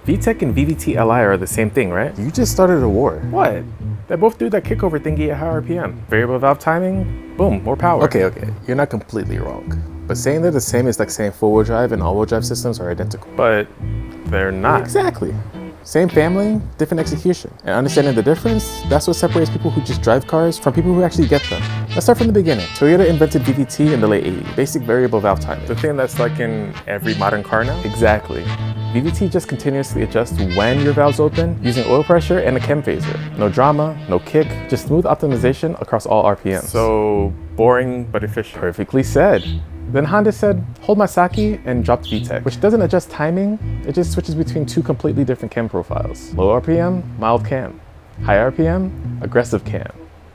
VTEC and VVT-li are the same thing, right? You just started a war. What? They both do that kickover thingy at high RPM. Variable valve timing, boom, more power. Okay, you're not completely wrong. But saying they're the same is like saying four-wheel drive and all-wheel drive systems are identical. But they're not. Exactly. Same family, different execution. And understanding the difference, that's what separates people who just drive cars from people who actually get them. Let's start from the beginning. Toyota invented VVT in the late 80s, basic variable valve timing. The thing that's like in every modern car now? Exactly. VVT just continuously adjusts when your valves open using oil pressure and a chem phaser. No drama, no kick, just smooth optimization across all RPMs. So boring but efficient. Perfectly said. Then Honda said, hold Masaki and dropped VTEC, which doesn't adjust timing, it just switches between two completely different cam profiles. Low RPM, mild cam. High RPM, aggressive cam.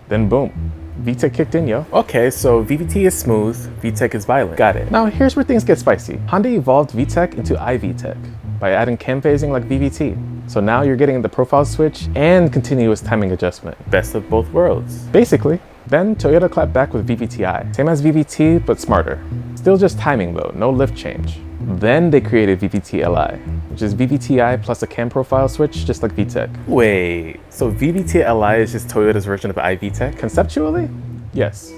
Then boom, VTEC kicked in, yo. Okay, so VVT is smooth, VTEC is violent. Got it. Now here's where things get spicy. Honda evolved VTEC into i-VTEC by adding cam phasing like VVT. So now you're getting the profile switch and continuous timing adjustment. Best of both worlds. Basically. Then Toyota clapped back with VVT-i. Same as VVT, but smarter. Still just timing though, no lift change. Then they created VVTLI, which is VVT-i plus a cam profile switch, just like VTEC. Wait, so VVTLI is just Toyota's version of i-VTEC? Conceptually, yes.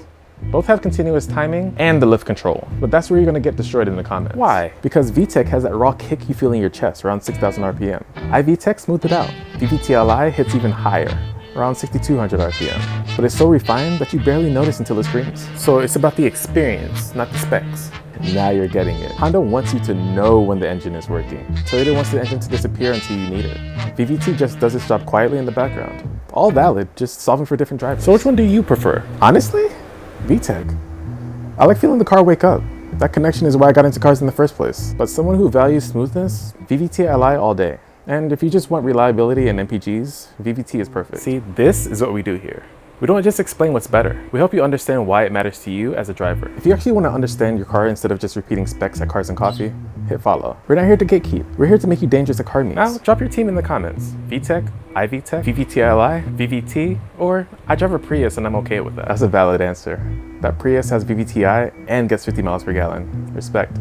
Both have continuous timing and the lift control, but that's where you're gonna get destroyed in the comments. Why? Because VTEC has that raw kick you feel in your chest around 6,000 RPM. i-VTEC smoothed it out. VVTLI hits even higher, around 6,200 RPM. But it's so refined that you barely notice until it screams. So it's about the experience, not the specs. Now you're getting it. Honda wants you to know when the engine is working. Toyota wants the engine to disappear until you need it. VVT just does its job quietly in the background. All valid, just solving for different drivers. So which one do you prefer? Honestly, VTEC. I like feeling the car wake up. That connection is why I got into cars in the first place. But someone who values smoothness, VVTLI all day. And if you just want reliability and MPGs, VVT is perfect. See, this is what we do here. We don't just explain what's better. We help you understand why it matters to you as a driver. If you actually want to understand your car instead of just repeating specs at Cars and Coffee, hit follow. We're not here to gatekeep. We're here to make you dangerous at car meets. Now, drop your team in the comments. VTEC, i-VTEC, VVTLI, VVT, or I drive a Prius and I'm okay with that. That's a valid answer. That Prius has VVT-i and gets 50 miles per gallon. Respect.